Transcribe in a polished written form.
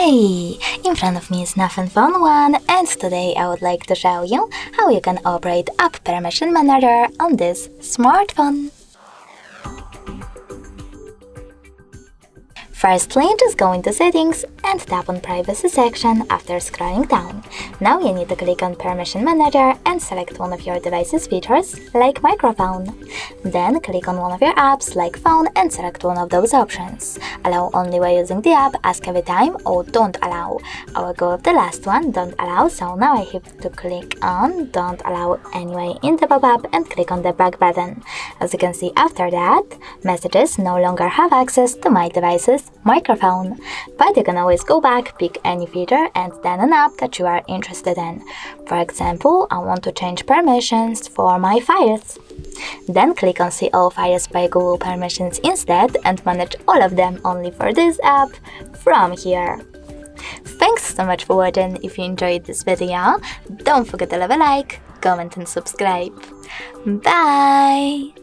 Hey! In front of me is nothing phone 1, and today I would like to show you how you can operate App Permission Manager on this smartphone. Firstly, just go into Settings and tap on Privacy section after scrolling down. Now you need to click on Permission Manager and select one of your device's features, like microphone. Then click on one of your apps, like phone, and select one of those options. Allow only while using the app, ask every time, or don't allow. I will go with the last one, don't allow, so now I have to click on don't allow anyway in the pop-up and click on the back button. As you can see after that, messages no longer have access to my device's microphone, but you can always go back, pick any feature and then an app that you are interested in. For example, I want to change permissions for my files. Then click on See All Files by Google Permissions instead and manage all of them only for this app from here. Thanks so much for watching. If you enjoyed this video, don't forget to leave a like, comment and subscribe. Bye!